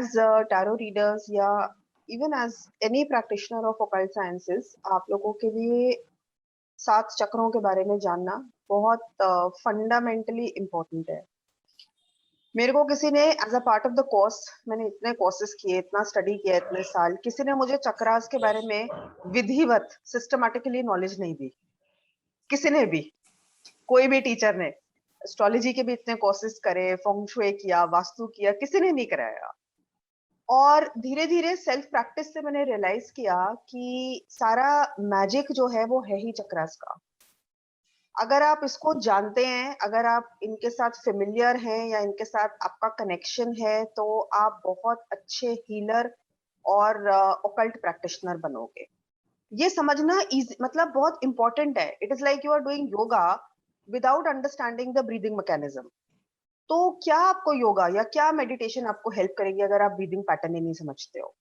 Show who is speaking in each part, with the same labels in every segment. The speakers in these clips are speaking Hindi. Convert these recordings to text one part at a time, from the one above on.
Speaker 1: as tarot readers या even as any practitioner of occult sciences, आप लोगों के लिए 7 चक्रों के बारे में जानना बहुत फंडामेंटली इम्पोर्टेंट है। मेरे को किसी ने as a part of the course, मैंने इतने कोर्सेज किए, इतना स्टडी किया इतने साल, किसी ने मुझे चक्रास के बारे में विधिवत सिस्टमैटिकली नॉलेज नहीं दी। किसी ने भी, कोई भी टीचर ने, एस्ट्रोलॉजी के भी इतने कोर्सेज करे, फेंग शुई किया, वास्तु किया, किसी ने नहीं कराया। और धीरे धीरे सेल्फ प्रैक्टिस से मैंने रियलाइज किया कि सारा मैजिक जो है वो है ही चक्रास का। अगर आप इसको जानते हैं, अगर आप इनके साथ फेमिलियर हैं या इनके साथ आपका कनेक्शन है, तो आप बहुत अच्छे हीलर और ओकल्ट प्रैक्टिशनर बनोगे। ये समझना इजी, मतलब बहुत इंपॉर्टेंट है। It is like you are doing yoga without understanding the breathing mechanism. तो क्या आपको योगा या क्या मेडिटेशन आपको हेल्प करेगी अगर आप ब्रीदिंग पैटर्न ही नहीं समझते हो?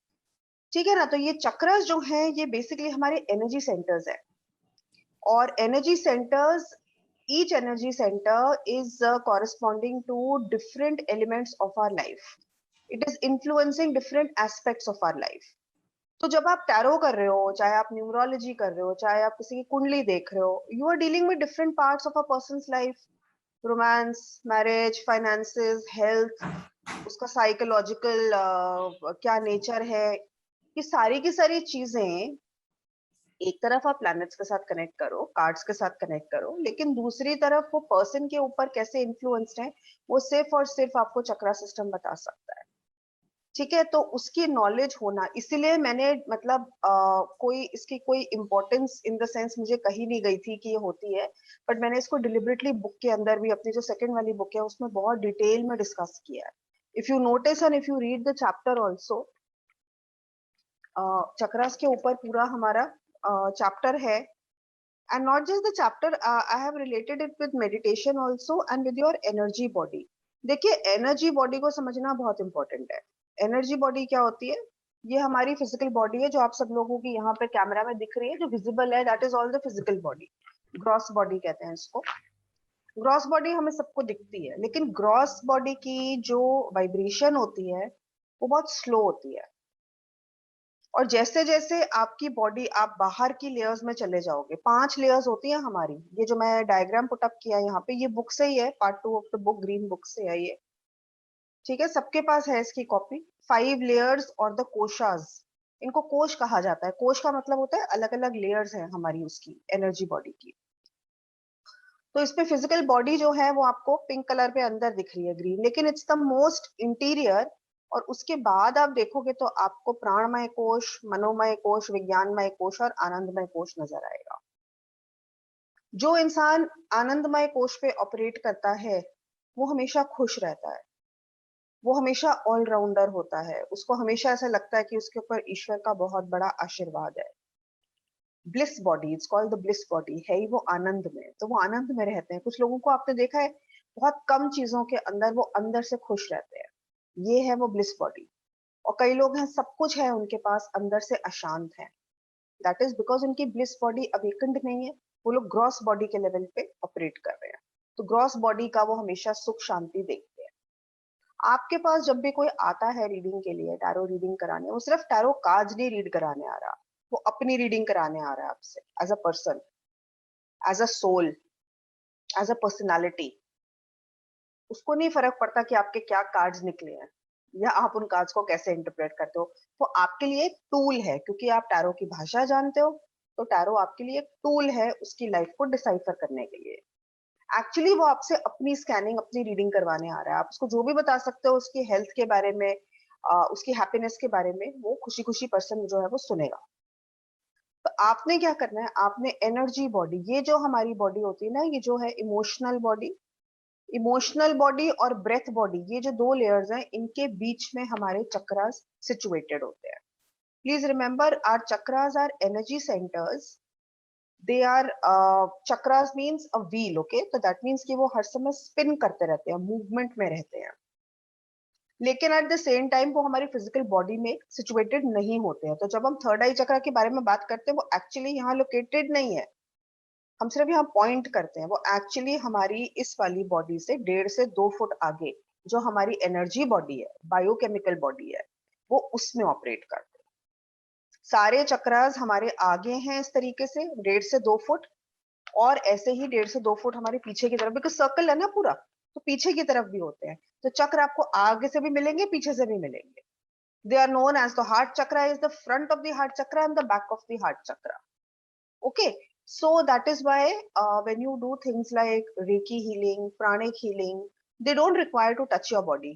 Speaker 1: ठीक है ना। तो ये चक्रस जो है ये बेसिकली हमारे एनर्जी सेंटर्स है, और energy centres, each energy center is corresponding to different elements of our life. It is influencing different aspects of our life. तो जब आप टैरो कर रहे हो, चाहे आप न्यूमरोलॉजी कर रहे हो, चाहे आप किसी की कुंडली देख रहे हो, you are dealing with different parts of a person's life. Romance, marriage, finances, health, उसका साइकोलॉजिकल क्या नेचर है, ये सारी की सारी चीजें एक तरफ आप प्लैनेट्स के साथ कनेक्ट करो, कार्ड्स के साथ कनेक्ट करो, लेकिन दूसरी तरफ वो पर्सन के ऊपर कैसे इन्फ्लुएंस्ड है वो सिर्फ और सिर्फ आपको चक्रा सिस्टम बता सकता है। ठीक है, तो उसकी नॉलेज होना, इसीलिए मैंने मतलब कोई इसकी कोई इंपॉर्टेंस इन द सेंस मुझे कही नहीं गई थी कि ये होती है, बट मैंने इसको डिलिबरेटली बुक के अंदर भी, अपनी जो सेकंड वाली बुक है उसमें बहुत डिटेल में डिस्कस किया है। If you notice and if you read the chapter also, chakras के ऊपर पूरा हमारा चैप्टर है। and not just the chapter, I have related it with meditation also and with your energy body. देखिए, एनर्जी बॉडी को समझना बहुत इंपॉर्टेंट है। एनर्जी बॉडी क्या होती है? ये हमारी फिजिकल बॉडी है जो आप सब लोगों की यहाँ पे कैमरा में दिख रही है, जो विजिबल है, that is all the physical body. Gross body कहते हैं इसको। ग्रॉस बॉडी हमें सबको दिखती है, लेकिन ग्रॉस बॉडी की जो वाइब्रेशन होती है वो बहुत स्लो होती है। और जैसे जैसे आपकी बॉडी, आप बाहर की लेयर्स में चले जाओगे, 5 लेयर्स होती हैं हमारी। ये जो मैं डायग्राम पुट अप किया यहाँ पे, ये बुक से ही है, part 2 of the book, green book से है ये। ठीक है, सबके पास है इसकी कॉपी। 5 लेयर्स और द कोशास, इनको कोश कहा जाता है। कोश का मतलब होता है अलग अलग लेयर्स है हमारी उसकी एनर्जी बॉडी की। तो इसमें फिजिकल बॉडी जो है वो आपको पिंक कलर पे अंदर दिख रही है, ग्रीन, लेकिन इट्स द मोस्ट इंटीरियर। और उसके बाद आप देखोगे तो आपको प्राणमय कोश, मनोमय कोश, विज्ञानमय कोश और आनंदमय कोश नजर आएगा। जो इंसान आनंदमय कोश पे ऑपरेट करता है वो हमेशा खुश रहता है, वो हमेशा ऑलराउंडर होता है, उसको हमेशा ऐसा लगता है कि उसके ऊपर ईश्वर का बहुत बड़ा आशीर्वाद है। Bliss body, it's called the bliss body, है ही वो आनंद में, तो वो आनंद में रहते हैं। कुछ लोगों को आपने देखा है बहुत कम चीजों के अंदर वो अंदर से खुश रहते हैं, ये है वो ब्लिस बॉडी। और कई लोग हैं सब कुछ है उनके पास, अंदर से अशांत है, दैट इज बिकॉज उनकी ब्लिस बॉडी अवेकंड नहीं है। वो लोग ग्रॉस बॉडी के लेवल पे ऑपरेट कर रहे हैं, तो ग्रॉस बॉडी का वो हमेशा सुख शांति देखते हैं। आपके पास जब भी कोई आता है रीडिंग के लिए, टैरो रीडिंग कराने, वो सिर्फ टैरो कार्ड्स नहीं रीड कराने आ रहा, वो अपनी रीडिंग कराने आ रहा है आपसे, as a person, as a soul, as a personality. उसको नहीं फर्क पड़ता कि आपके क्या कार्ड्स निकले हैं या आप उन कार्ड्स को कैसे इंटरप्रेट करते हो। वो आपके लिए एक टूल है, क्योंकि आप टैरो की भाषा जानते हो, तो टैरो आपके लिए एक टूल है उसकी लाइफ को डिसाइफर करने के लिए। एक्चुअली वो आपसे अपनी स्कैनिंग, अपनी रीडिंग करवाने आ रहा है। आप उसको जो भी बता सकते हो उसकी हेल्थ के बारे में, उसकी हैप्पीनेस के बारे में, वो खुशी खुशी पर्सन जो है वो सुनेगा। तो आपने क्या करना है, आपने एनर्जी बॉडी, ये जो हमारी बॉडी होती है ना, ये जो है इमोशनल बॉडी, इमोशनल बॉडी और ब्रेथ बॉडी, ये जो 2 लेयर्स हैं, इनके बीच में हमारे चक्रास सिचुएटेड होते हैं। Please remember, our chakras are energy centres. They are, chakras means a wheel, okay, तो दैट मींस कि वो हर समय स्पिन करते रहते हैं, मूवमेंट में रहते हैं, लेकिन एट द सेम टाइम वो हमारी फिजिकल बॉडी में सिचुएटेड नहीं होते हैं। तो जब हम थर्ड आई चक्र के बारे में बात करते हैं, वो एक्चुअली यहाँ लोकेटेड नहीं है, हम सिर्फ यहाँ पॉइंट करते हैं। वो एक्चुअली हमारी इस वाली बॉडी से 1.5 से 2 फुट आगे, जो हमारी एनर्जी बॉडी है, बायोकेमिकल बॉडी है, वो उसमें ऑपरेट करते हैं। सारे चक्रास हमारे आगे हैं इस तरीके से 1.5 से 2 फुट, और ऐसे ही 1.5 से 2 फुट हमारे पीछे की तरफ, बिकॉज सर्कल है ना पूरा, तो पीछे की तरफ भी होते हैं। तो चक्र आपको आगे से भी मिलेंगे, पीछे से भी मिलेंगे। They are known as the heart chakra is the front of the heart chakra and the back of the heart chakra. Okay, so that is why when you do things like Reiki healing, pranic healing, they don't require to touch your body.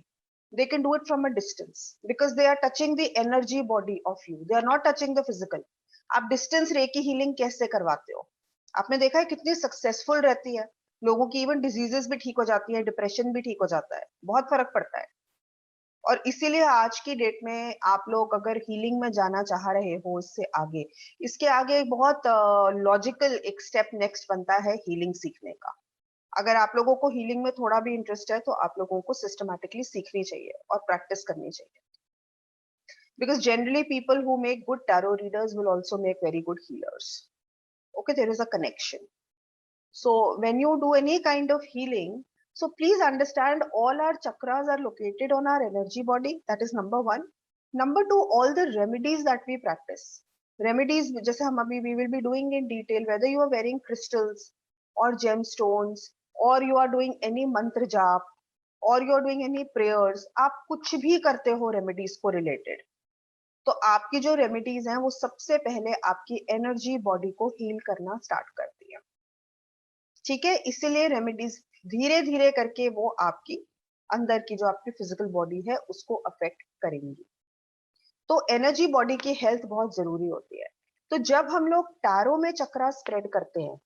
Speaker 1: They can do it from a distance because they are touching the energy body of you. They are not touching the physical. आप distance Reiki healing कैसे करवाते हो? आपने देखा है कितनी सक्सेसफुल रहती है, लोगों की इवन डिजीजेस भी ठीक हो जाती है, डिप्रेशन भी ठीक हो जाता है, बहुत फर्क पड़ता है। और इसीलिए आज की डेट में आप लोग अगर हीलिंग में जाना चाह रहे हो इससे आगे, इसके आगे एक बहुत लॉजिकल एक स्टेप नेक्स्ट बनता है हीलिंग सीखने का। अगर आप लोगों को हीलिंग में थोड़ा भी इंटरेस्ट है तो आप लोगों को सिस्टमैटिकली सीखनी चाहिए और प्रैक्टिस करनी चाहिए, because generally people who make good tarot readers will also make very good healers. Okay, there is a connection. So when you do any kind of healing, so please understand all our chakras are located on our energy body. That is number one. Number two, all the remedies that we practice. Remedies, जैसे हम अभी we will be doing in detail, whether you are wearing crystals or gemstones, or you are doing any mantra जाप, or you are doing any prayers, आप कुछ भी करते हो remedies को related, तो आपकी जो remedies हैं वो सबसे पहले आपकी energy body को heal करना start करती है। ठीक है, इसीलिए रेमेडीज धीरे धीरे करके वो आपकी अंदर की जो आपकी फिजिकल बॉडी है उसको अफेक्ट करेंगी। तो एनर्जी बॉडी की हेल्थ बहुत जरूरी होती है। तो जब हम लोग टैरो में चक्रा स्प्रेड करते हैं,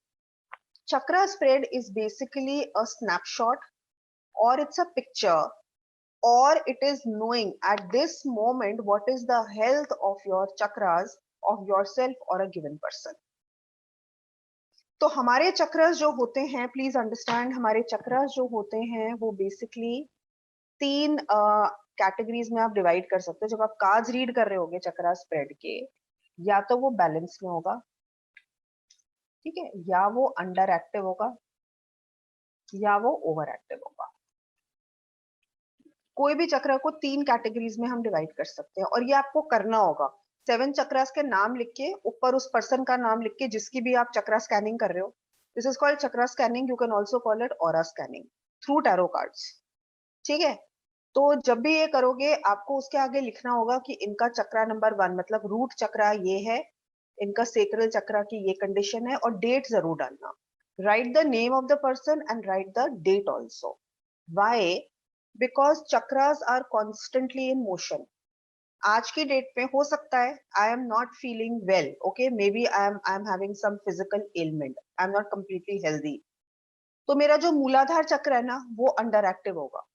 Speaker 1: chakra spread is basically a snapshot और इट्स अ पिक्चर, और it is knowing at this moment what is the health of your chakras of yourself और अ गिवन पर्सन। तो हमारे चक्रस जो होते हैं, प्लीज अंडरस्टैंड, हमारे चक्रस जो होते हैं वो बेसिकली 3 कैटेगरीज में आप डिवाइड कर सकते हो। जब आप कार्ड्स रीड कर रहे होगे चक्रा स्प्रेड के, या तो वो बैलेंस में होगा, ठीक है, या वो अंडर एक्टिव होगा, या वो ओवर एक्टिव होगा। कोई भी चक्र को 3 कैटेगरीज में हम डिवाइड कर सकते हैं, और ये आपको करना होगा। 7 चक्रास के नाम लिख के ऊपर उस पर्सन का नाम लिख के जिसकी भी आप चक्रा स्कैनिंग कर रहे हो, this is called chakra scanning. You can also call it aura scanning through tarot cards. ठीक है, तो जब भी ये करोगे आपको उसके आगे लिखना होगा कि इनका चक्रा नंबर 1 मतलब रूट चक्रा ये है, इनका सेक्रल चक्रा की ये कंडीशन है, और डेट जरूर डालना। Write the name of the person and write the date also. Why? Because chakras are constantly in motion. आज की डेट में हो सकता है I am not feeling well, okay, maybe I am having some physical element, I am not completely healthy, तो मेरा जो मूलाधार चक्र है ना वो अंडर एक्टिव होगा,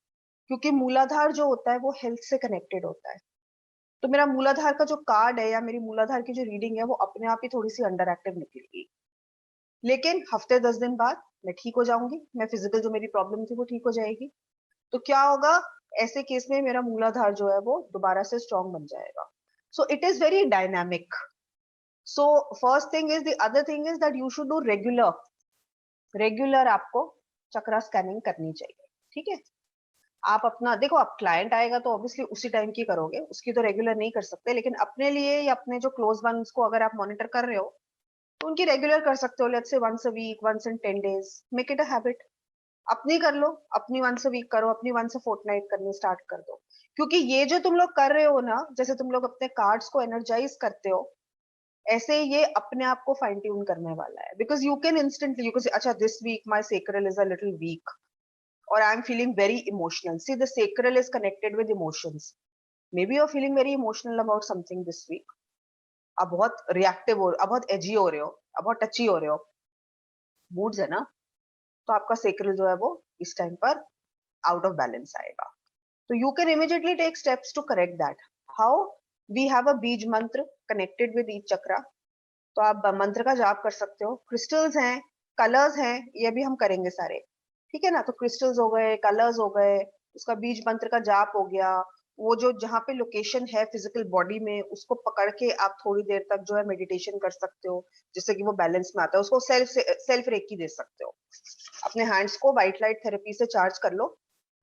Speaker 1: क्योंकि मूलाधार जो होता है वो हेल्थ से कनेक्टेड होता है। तो मेरा मूलाधार का जो कार्ड है या मेरी मूलाधार की जो रीडिंग है वो अपने आप ही थोड़ी सी अंडर एक्टिव निकलेगी, लेकिन हफ्ते 10 दिन बाद मैं ठीक हो जाऊंगी, मैं फिजिकल जो मेरी प्रॉब्लम थी वो ठीक हो जाएगी। तो क्या होगा, ऐसे केस में मेरा मूलाधार जो है वो दोबारा से स्ट्रॉन्ग बन जाएगा। So it is very dynamic. So first thing is, the other thing is that you should do regular आपको चक्रा स्कैनिंग करनी चाहिए। ठीक है, आप अपना देखो, आप क्लाइंट आएगा तो ऑब्वियसली उसी टाइम की करोगे, उसकी तो रेगुलर नहीं कर सकते, लेकिन अपने लिए या अपने जो क्लोज वंस को अगर आप मॉनिटर कर रहे हो तो उनकी रेगुलर कर सकते हो। Let's say once a week, once in 10 days, make it a habit. अपनी कर लो, अपनी वंस अ वीक करो, अपनी वंस अ फोर्टनाइट करनी स्टार्ट कर दो। क्योंकि ये जो तुम लोग कर रहे हो ना, जैसे तुम लोग अपने कार्ड्स को एनर्जाइज करते हो, ऐसे ये अपने आप को फाइन ट्यून करने वाला है। Because you can instantly, you can say अच्छा this week my sacral is a little weak, or I'm feeling very emotional. See, the sacral is connected with emotions. Maybe you're feeling very emotional about something this week. आप बहुत रिएक्टिव हो, आप बहुत एजी हो रहे हो, आप बहुत टची हो रहे हो, मूड्स है ना, तो आपका सेक्रल जो है वो इस टाइम पर आउट ऑफ बैलेंस आएगा। तो you can immediately take steps to correct that. How? We have a beej mantra connected with each चक्रा, तो आप मंत्र का जाप कर सकते हो। क्रिस्टल्स हैं, कलर्स हैं, ये भी हम करेंगे सारे, ठीक है ना। तो क्रिस्टल्स हो गए, कलर्स हो गए, उसका बीज मंत्र का जाप हो गया। वो जो जहाँ पे लोकेशन है फिजिकल बॉडी में उसको पकड़ के आप थोड़ी देर तक जो है मेडिटेशन कर सकते हो, जिससे कि वो बैलेंस में आता है। उसको सेल्फ रेकी दे सकते हो। अपने हैंड्स को व्हाइट लाइट थेरेपी से चार्ज कर लो,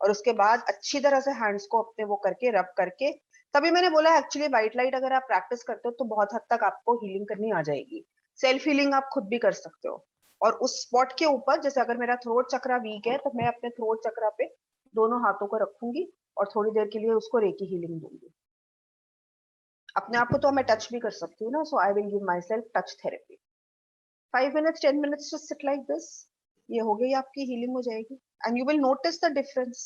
Speaker 1: और उसके बाद अच्छी तरह से हैंड्स को अपने वो करके रब करके तभी मैंने बोला एक्चुअली व्हाइट लाइट अगर आप प्रैक्टिस करते हो तो बहुत हद तक आपको हीलिंग करनी आ जाएगी। सेल्फ हीलिंग आप खुद भी कर सकते हो। और उस स्पॉट के ऊपर, जैसे अगर मेरा थ्रोट चक्रा वीक है तो मैं अपने थ्रोट चक्रा पे दोनों हाथों को रखूंगी और थोड़ी देर के लिए उसको रेकी हीलिंग दूंगी। अपने आप को तो मैं टच भी कर सकती हूँ ना, so I will give myself touch therapy. 5 minutes 10 minutes just sit like this, ये हो गई आपकी हीलिंग हो जाएगी and you will notice the difference.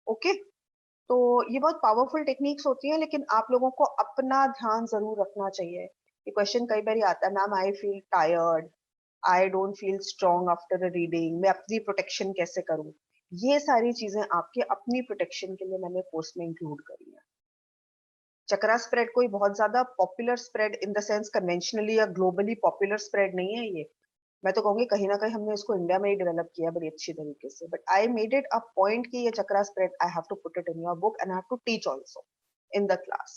Speaker 1: Okay, तो ये बहुत पावरफुल टेक्निक्स होती हैं, लेकिन आप लोगों को अपना ध्यान जरूर रखना चाहिए। ये क्वेश्चन कई बार आता है, ma'am I feel tired, I don't feel strong after a reading, मैं अपनी प्रोटेक्शन कैसे करूं। ये सारी चीजें आपके अपनी प्रोटेक्शन के लिए मैंने कोर्स में इंक्लूड करी है। चक्रा स्प्रेड कोई बहुत ज्यादा popular spread in the sense conventionally या ग्लोबली पॉपुलर स्प्रेड नहीं है ये। मैं तो कहूंगी कहीं ना कहीं हमने इसको इंडिया में ही डेवलप किया बड़ी अच्छी तरीके से, but I made it a point कि ये chakra spread I have to put it in your book and I have to teach also in the class.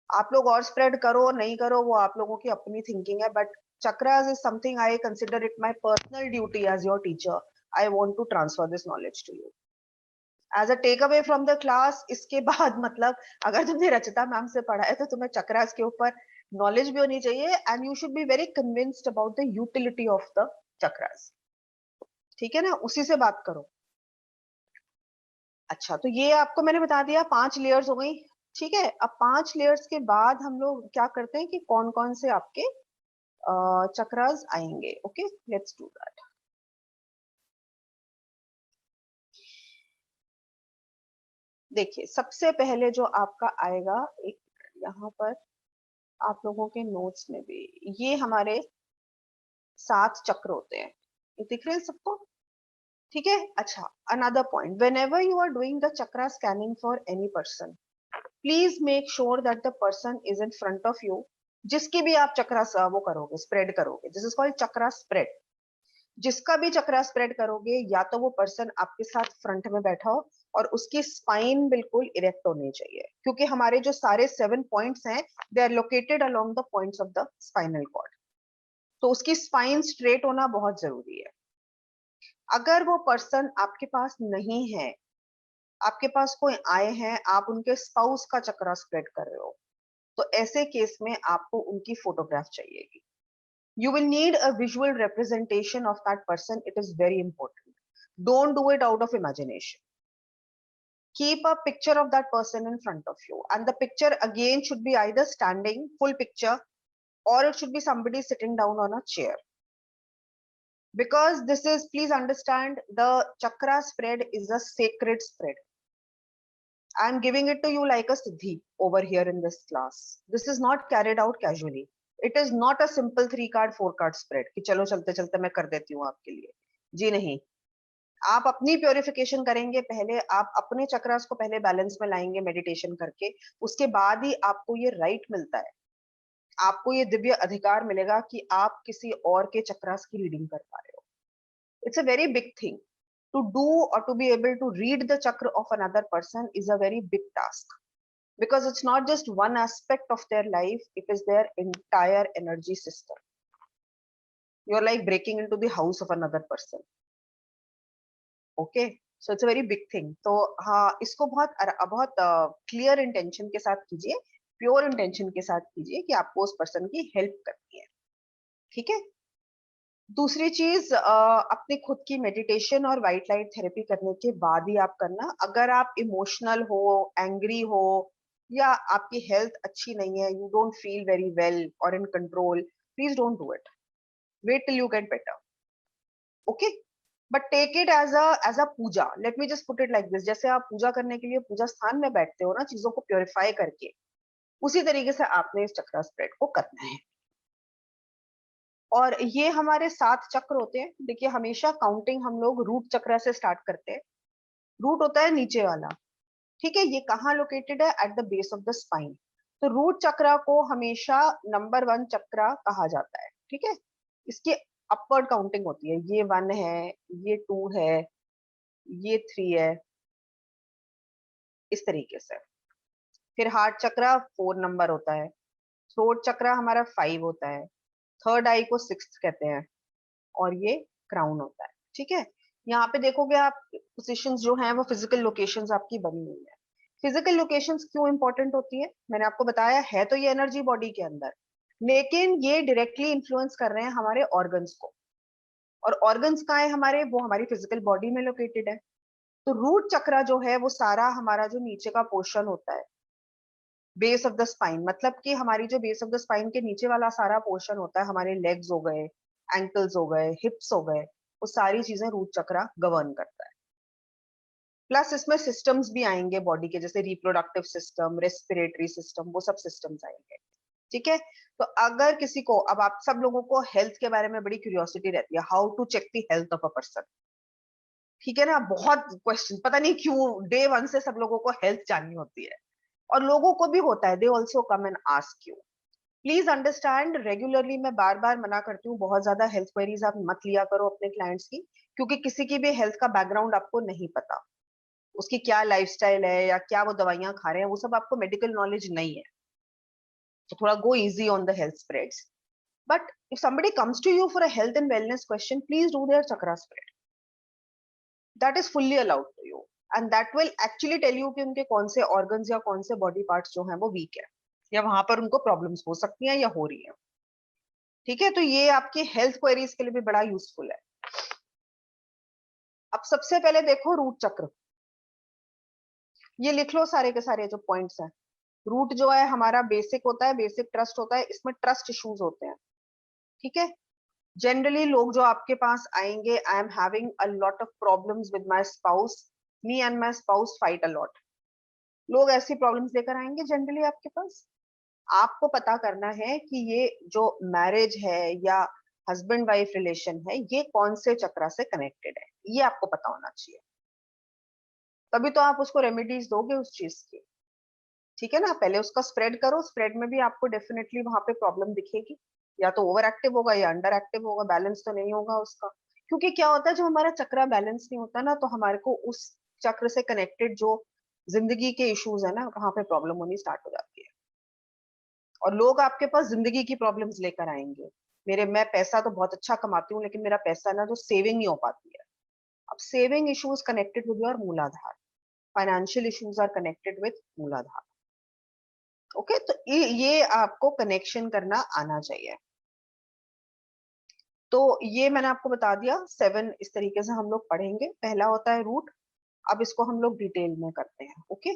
Speaker 1: आप लोग और स्प्रेड करो नहीं करो वो आप लोगों की अपनी थिंकिंग है, but chakras is something I consider it my personal duty as your teacher. I want to transfer this knowledge to you as a take away from the class. इसके बाद मतलब अगर तुमने रचिता मैम से पढ़ा है तो तुम्हें चक्रास के ऊपर नॉलेज भी होनी चाहिए and you should be very convinced about the utility of the chakras. ठीक है ना, उसी से बात करो। अच्छा, तो ये आपको मैंने बता दिया 5 लेयर्स हो गई। ठीक है, अब 5 लेयर्स के बाद हम लोग क्या करते हैं कि कौन कौन से आपके चक्रास आएंगे। Okay, let's do that. देखिए, सबसे पहले जो आपका आएगा, एक यहाँ पर आप लोगों के नोट्स में भी ये हमारे 7 चक्र होते हैं, ये दिख रहे हैं सबको? ठीक है। अच्छा, another point, whenever you are doing the chakra scanning for any person, please make sure that the person is in front of you. जिसकी भी आप चक्रा वो करोगे, स्प्रेड करोगे, this is called chakra spread. जिसका भी चक्रा स्प्रेड करोगे या तो वो पर्सन आपके साथ फ्रंट में बैठा हो और उसकी स्पाइन बिल्कुल इरेक्ट होनी चाहिए, क्योंकि हमारे जो सारे 7 पॉइंट्स हैं they are located along the points of the spinal cord. तो उसकी स्पाइन स्ट्रेट होना बहुत जरूरी है। अगर वो पर्सन आपके पास नहीं है, आपके पास कोई आए हैं, आप उनके स्पाउस का चक्रा स्प्रेड कर रहे हो, तो ऐसे केस में आपको उनकी photograph चाहिएगी। You will need a visual representation of that person. It is very important. Don't do it out of imagination. Keep a picture of that person in front of you. And the picture again should be either standing, full picture, or it should be somebody sitting down on a chair. Because this is, please understand, the chakra spread is a sacred spread. I am giving it to you like a siddhi over here in this class. This is not carried out casually. It is not a simple 3 card 4 card spread कि चलो चलते चलते मैं कर देती हूँ आपके लिए। जी नहीं, आप अपनी प्योरिफिकेशन करेंगे पहले, आप अपने चक्रास को पहले बैलेंस में लाएंगे मेडिटेशन करके, उसके बाद ही आपको ये राइट मिलता है, आपको ये दिव्य अधिकार मिलेगा कि आप किसी और के चक्रास की रीडिंग कर पा रहे हो। It's a very big thing to do or to be able to read the chakra of another person is a very big task, because it's not just one aspect of their life, it is their entire energy system. You're like breaking into the house of another person. Okay, so it's a very big thing. तो हाँ, इसको बहुत बहुत क्लियर इंटेंशन के साथ कीजिए, प्योर इंटेंशन के साथ कीजिए कि आपको उस पर्सन की हेल्प करनी है। ठीक है। दूसरी चीज, अपनी खुद की मेडिटेशन और व्हाइट लाइट थेरेपी करने के बाद ही आप करना। अगर आप इमोशनल हो, एंग्री हो, या आपकी हेल्थ अच्छी नहीं है, you don't feel very well और in control, please don't do it. Wait till you get better. Okay, but take it as a puja. Let me just put it like this, जैसे आप पूजा करने के लिए पूजा स्थान में बैठते हो ना, चीजों को प्योरीफाई करके, उसी तरीके से आपने इस चक्र स्प्रेड को करना है। और ये हमारे 7 चक्र होते हैं। देखिए, हमेशा काउंटिंग हम लोग रूट चक्र से स्टार्ट करते हैं। रूट होता है नीचे वाला, ठीक है, ये कहाँ लोकेटेड है? At the base of the spine. तो रूट चक्र को हमेशा नंबर 1 चक्र कहा जाता है। ठीक है, इसकी अपवर्ड काउंटिंग होती है, ये 1 है, ये 2 है, ये 3 है, इस तरीके से। फिर हार्ट चक्र 4 नंबर होता है, थ्रोट चक्र हमारा 5 होता है, थर्ड आई को 6 कहते हैं, और ये क्राउन होता है। ठीक है, यहाँ पे देखोगे आप, पोजीशंस जो हैं वो फिजिकल लोकेशंस आपकी बनी हुई है। फिजिकल लोकेशंस क्यों इंपॉर्टेंट होती है? मैंने आपको बताया है तो ये एनर्जी बॉडी के अंदर, लेकिन ये डायरेक्टली इन्फ्लुएंस कर रहे हैं हमारे ऑर्गन्स को। और ऑर्गन्स कहाँ है हमारे? वो हमारी फिजिकल बॉडी में लोकेटेड है। तो रूट चक्रा जो है वो सारा हमारा जो नीचे का पोर्शन होता है, बेस ऑफ द स्पाइन, मतलब कि हमारी जो बेस ऑफ द स्पाइन के नीचे वाला सारा पोर्शन होता है, हमारे लेग्स हो गए, एंकल्स हो गए, हिप्स हो गए, वो सारी चीजें रूट चक्रा गवर्न करता है। प्लस इसमें सिस्टम्स भी आएंगे बॉडी के, जैसे रिप्रोडक्टिव सिस्टम, रेस्पिरेटरी सिस्टम, वो सब सिस्टम्स आएंगे। ठीक है, तो अगर किसी को, अब आप सब लोगों को हेल्थ के बारे में बड़ी क्यूरियोसिटी रहती है, how to check the health of a person. ठीक है ना, बहुत क्वेश्चन, पता नहीं क्यों डे वन से सब लोगों को हेल्थ जाननी होती है, और लोगों को भी होता है, they also come and ask you. Please understand, regularly मैं बार बार मना करती हूँ, बहुत ज्यादा हेल्थ क्वेरीज आप मत लिया करो अपने क्लाइंट्स की, क्योंकि किसी की भी हेल्थ का बैकग्राउंड आपको नहीं पता, उसकी क्या लाइफस्टाइल है या क्या वो दवाइयां खा रहे हैं, वो सब आपको मेडिकल नॉलेज नहीं है। तो थोड़ा गो easy on the health spreads, but if somebody comes to you for a health and wellness question, please do their chakra spread. That is fully allowed to you, and that will actually tell you कि उनके कौन से organs या कौन से body parts जो हैं वो weak है, या वहां पर उनको problems हो सकती हैं या हो रही हैं। ठीक है, तो ये आपकी हेल्थ क्वेरीज के लिए भी बड़ा यूजफुल है। अब सबसे पहले देखो रूट चक्र, ये लिख लो सारे के सारे जो पॉइंट्स हैं। रूट जो है हमारा बेसिक होता है, बेसिक ट्रस्ट होता है, इसमें ट्रस्ट इश्यूज होते हैं। ठीक है, जनरली लोग जो आपके पास आएंगे, आई am having a lot of problems with my spouse, me and my spouse fight a lot, लोग ऐसी प्रॉब्लम्स लेकर आएंगे जनरली आपके पास। आपको पता करना है कि ये जो मैरिज है या हस्बैंड वाइफ रिलेशन है, ये कौन से चक्रा से कनेक्टेड है, ये आपको पता होना चाहिए, तभी तो आप उसको रेमेडीज दोगे उस चीज की। ठीक है ना, पहले उसका स्प्रेड करो, स्प्रेड में भी आपको डेफिनेटली वहां पे प्रॉब्लम दिखेगी, या तो ओवर एक्टिव होगा या अंडर एक्टिव होगा, बैलेंस तो नहीं होगा उसका। क्योंकि क्या होता है, जब हमारा चक्र बैलेंस नहीं होता ना, तो हमारे को उस चक्र से कनेक्टेड जो जिंदगी के इश्यूज है ना, वहां पे प्रॉब्लम होनी स्टार्ट हो जाती है। और लोग आपके पास जिंदगी की प्रॉब्लम्स लेकर आएंगे, मैं पैसा तो बहुत अच्छा कमाती हूँ, लेकिन मेरा पैसा ना जो सेविंग नहीं हो पाती है। अब saving issues connected with your Muladhara, financial issues are connected with Muladhara. Okay, तो ये आपको कनेक्शन करना आना चाहिए। तो ये मैंने आपको बता दिया, 7 इस तरीके से हम लोग पढ़ेंगे। पहला होता है रूट, अब इसको हम लोग डिटेल में करते हैं। ओके,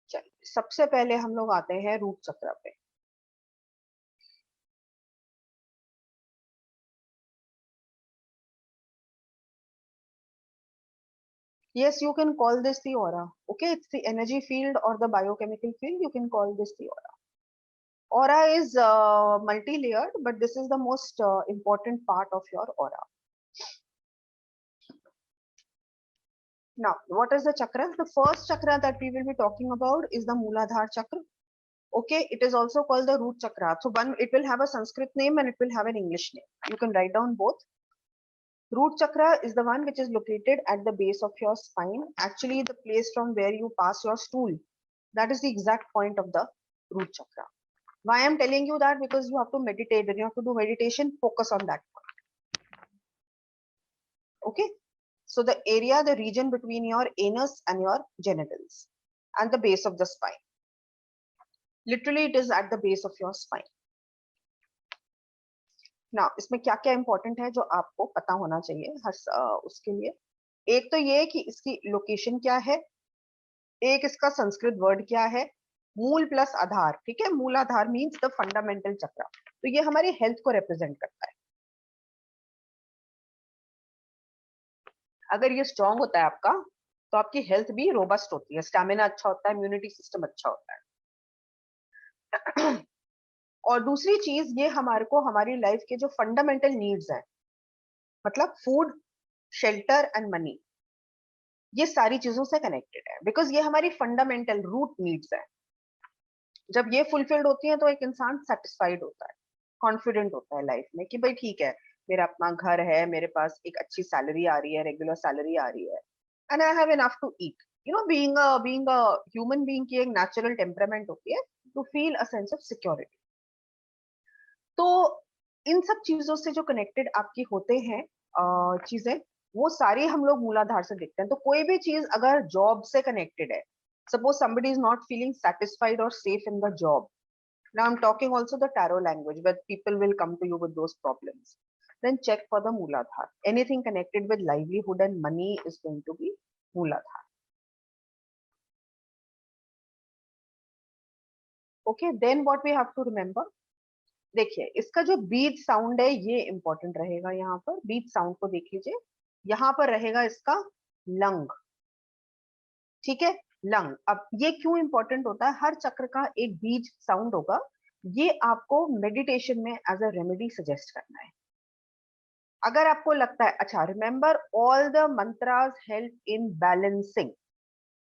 Speaker 1: चलिए सबसे पहले हम लोग आते हैं रूट चक्र पे। Yes, you can call this the aura. Okay, it's the energy field or the biochemical field. You can call this the aura. Aura is multi-layered, but this is the most important part of your aura. Now, what is the chakra? The first chakra that we will be talking about is the Mooladhara chakra. Okay, it is also called the root chakra. So one, it will have a Sanskrit name and it will have an English name. You can write down both. Root chakra is the one which is located at the base of your spine. Actually, the place from where you pass your stool. That is the exact point of the root chakra. Why I'm telling you that? Because you have to meditate. When you have to do meditation, focus on that point. Okay. So the area, the region between your anus and your genitals and the base of the spine. Literally, it is at the base of your spine. Now, इसमें क्या क्या इंपॉर्टेंट है जो आपको पता होना चाहिए हर उसके लिए? एक तो ये कि इसकी लोकेशन क्या है, एक इसका संस्कृत वर्ड क्या है, मूल प्लस आधार। ठीक है, मूल आधार मीन्स द फंडामेंटल चक्र, तो ये हमारी हेल्थ को रिप्रेजेंट करता है। अगर ये स्ट्रांग होता है आपका, तो आपकी हेल्थ भी रोबस्ट होती है, स्टैमिना अच्छा होता है, इम्यूनिटी सिस्टम अच्छा होता है। और दूसरी चीज, ये हमारे को हमारी लाइफ के जो फंडामेंटल नीड्स हैं, मतलब फूड, शेल्टर एंड मनी, ये सारी चीजों से कनेक्टेड है, बिकॉज ये हमारी फंडामेंटल रूट नीड्स है। जब ये फुलफिल्ड होती है तो एक इंसान सेटिस्फाइड होता है, कॉन्फिडेंट होता है लाइफ में कि भाई ठीक है, मेरा अपना घर है, मेरे पास एक अच्छी सैलरी आ रही है, रेगुलर सैलरी आ रही है, and I have enough to eat. You know, being a human being की एक नेचुरल टेम्परामेंट होती है to feel a sense of security. तो इन सब चीजों से जो कनेक्टेड आपकी होते हैं चीजें, वो सारी हम लोग मूलाधार से देखते हैं। तो कोई भी चीज अगर जॉब से कनेक्टेड है, suppose somebody is not feeling satisfied or safe in the job, now I'm talking also the tarot language where people will come to you with those problems, then check for the mooladhara. Anything connected with livelihood and money is going to be mooladhara. Okay, then what we have to remember, देखिए इसका जो बीट साउंड है ये इंपॉर्टेंट रहेगा। यहाँ पर बीट साउंड को देख लीजिए, यहाँ पर रहेगा इसका लंग। ठीक है, लंग। अब ये क्यों इंपॉर्टेंट होता है, हर चक्र का एक बीज साउंड होगा, ये आपको मेडिटेशन में एज अ रेमेडी सजेस्ट करना है। अगर आपको लगता है, अच्छा remember all the mantras help in balancing,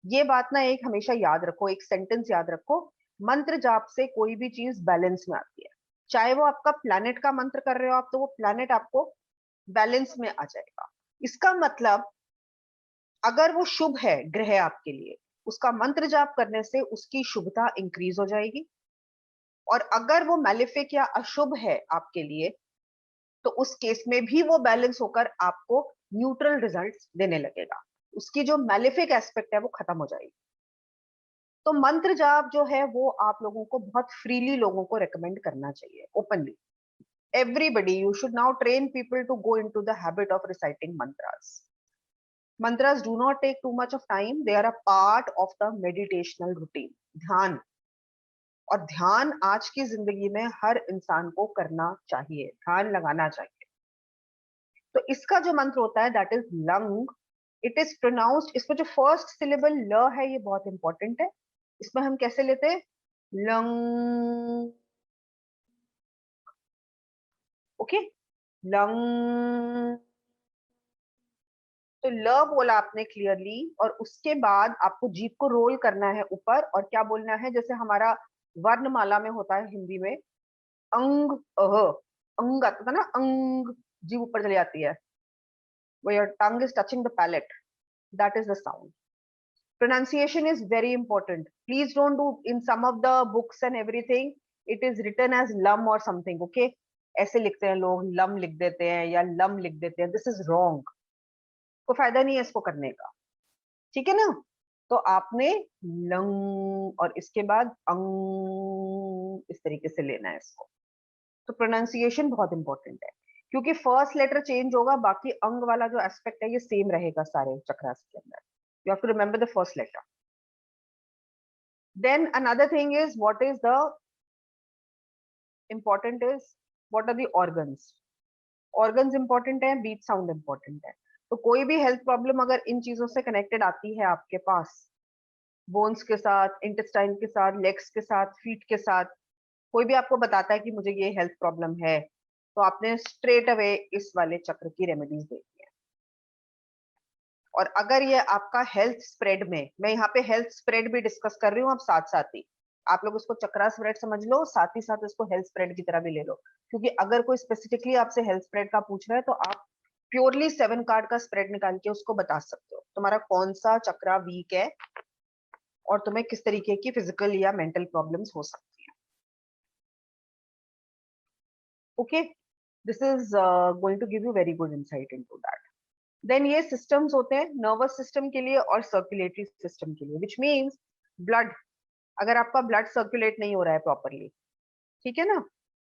Speaker 1: ये बात ना एक हमेशा याद रखो, एक सेंटेंस याद रखो, मंत्र जाप से कोई भी चीज बैलेंस में आती है। चाहे वो आपका प्लैनेट का मंत्र कर रहे हो आप, तो वो प्लैनेट आपको बैलेंस में आ जाएगा। इसका मतलब अगर वो शुभ है ग्रह आपके लिए, उसका मंत्र जाप करने से उसकी शुभता इंक्रीज हो जाएगी। और अगर वो मैलिफिक या अशुभ है आपके लिए, तो उस केस में भी वो बैलेंस होकर आपको न्यूट्रल रिजल्ट्स देने लगेगा, उसकी जो मैलिफिक एस्पेक्ट है वो खत्म हो जाएगी। तो मंत्र जाप जो है वो आप लोगों को बहुत फ्रीली लोगों को रेकमेंड करना चाहिए, openly. Everybody, you should now train people to go into the habit of reciting mantras. Mantras do not take too much of time. They are a part of the meditational routine. ध्यान, और ध्यान आज की जिंदगी में हर इंसान को करना चाहिए, ध्यान लगाना चाहिए। तो इसका जो मंत्र होता है that is lung. It is pronounced, इसमें जो फर्स्ट सिलेबल ल है ये बहुत इंपॉर्टेंट है। इसमें हम कैसे लेते हैं, लंग। Okay, lung. तो ल बोला आपने क्लियरली, और उसके बाद आपको जीभ को रोल करना है ऊपर, और क्या बोलना है, जैसे हमारा वर्णमाला में होता है हिंदी में अंग अह, अंग आता था ना, अंग, जीभ ऊपर चली जाती है, where your tongue is touching the palate, that is the sound. Pronunciation is very important. Please don't do in some of the books and everything, it is written as lum or something, okay? ऐसे लिखते हैं लोग, लम लिख देते हैं या लम लिख देते हैं, दिस इज रॉन्ग। कोई फायदा नहीं है इसको करने का, ठीक है ना? तो आपने लंग और इसके बाद अंग इस तरीके से लेना है इसको। तो प्रोनाउंसिएशन बहुत इंपॉर्टेंट है, क्योंकि फर्स्ट लेटर चेंज होगा, बाकी अंग वाला जो एस्पेक्ट है ये सेम रहेगा सारे चक्रास के अंदर। You have to remember the first letter. Then another thing is what is the important is what are the organs. Organs important है, बीट साउंड इंपॉर्टेंट है। तो कोई भी हेल्थ प्रॉब्लम अगर इन चीजों से कनेक्टेड आती है आपके पास, बोन्स के साथ, इंटेस्टाइन के साथ, लेग्स के साथ, फीट के साथ, कोई भी आपको बताता है कि मुझे ये हेल्थ प्रॉब्लम है, तो आपने स्ट्रेट अवे इस वाले चक्र की रेमेडीज देखी है। और अगर ये आपका हेल्थ स्प्रेड में, मैं यहाँ पे हेल्थ स्प्रेड भी डिस्कस कर रही हूँ, अब साथ साथ ही आप लोग उसको चक्रा स्प्रेड समझ लो, साथ ही साथ इसको हेल्थ स्प्रेड की तरह भी ले लो। क्योंकि अगर कोई स्पेसिफिकली आपसे हेल्थ स्प्रेड का पूछ रहा है, तो आप प्योरली 7 कार्ड का स्प्रेड निकाल के उसको बता सकते हो तुम्हारा कौन सा चक्रा वीक है और तुम्हें किस तरीके की फिजिकल या मेंटल प्रॉब्लम्स हो सकती है। Okay, this is going to give you very good insight into that. Then ये सिस्टम्स होते हैं नर्वस सिस्टम के लिए और सर्कुलेटरी सिस्टम के लिए, विच मीन्स ब्लड। अगर आपका ब्लड सर्कुलेट नहीं हो रहा है प्रॉपरली, ठीक है ना,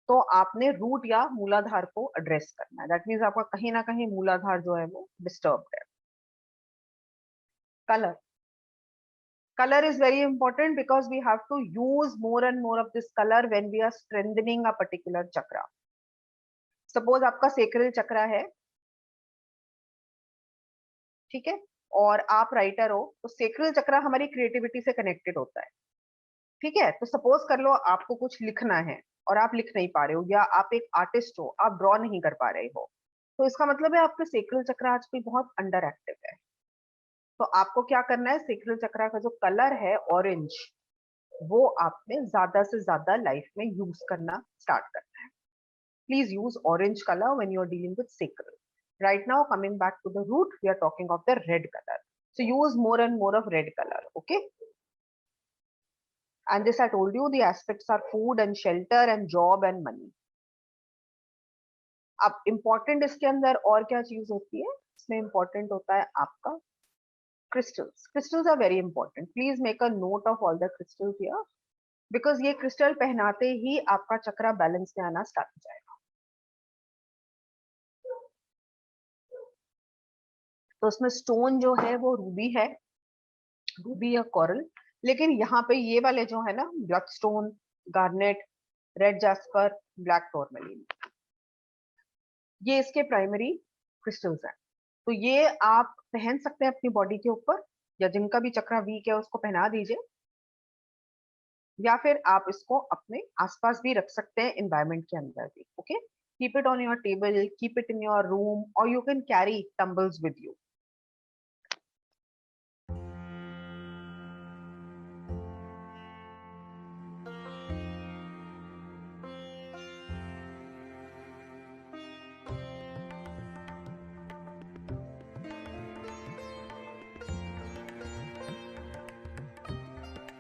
Speaker 1: तो आपने रूट या मूलाधार को एड्रेस करना है। दैट मीन्स आपका कहीं ना कहीं मूलाधार जो है वो डिस्टर्ब्ड है। Colour, color is very important because we have to use more and more of this color when we are strengthening a particular chakra. Suppose आपका sacral chakra है, ठीक है, और आप राइटर हो, तो सेक्रल चक्रा हमारी क्रिएटिविटी से कनेक्टेड होता है, ठीक है। तो सपोज कर लो आपको कुछ लिखना है और आप लिख नहीं पा रहे हो, या आप एक आर्टिस्ट हो, आप ड्रॉ नहीं कर पा रहे हो, तो इसका मतलब है आपका सेक्रल चक्रा आजकल बहुत अंडर एक्टिव है। तो आपको क्या करना है, सेक्रल चक्रा का जो कलर है ऑरेंज, वो आपने ज्यादा से ज्यादा लाइफ में यूज करना स्टार्ट करना है। Please use orange colour when you are dealing with sacral. Right now, coming back to the root, we are talking of the red color. So use more and more of red color, okay? And this I told you, the aspects are food and shelter and job and money. अब इम्पोर्टेंट इसके अंदर और क्या चीज होती है, इसमें इम्पोर्टेंट होता है आपका crystals. Crystals are very important. Please make a note of all the crystals here because ये क्रिस्टल पहनाते ही आपका चक्रा बैलेंस में आना स्टार्ट हो जाएगा. तो उसमें स्टोन जो है वो रूबी है, रूबी या कोरल. लेकिन यहाँ पे ये वाले जो है ना, blood stone, garnet, red jasper, black tourmaline, ये इसके प्राइमरी क्रिस्टल्स हैं. तो ये आप पहन सकते हैं अपनी बॉडी के ऊपर, या जिनका भी चक्रा वीक है उसको पहना दीजिए, या फिर आप इसको अपने आसपास भी रख सकते हैं एनवायरनमेंट के अंदर भी. Okay, keep it on your table, keep it in your room, और you can carry tumbles with you.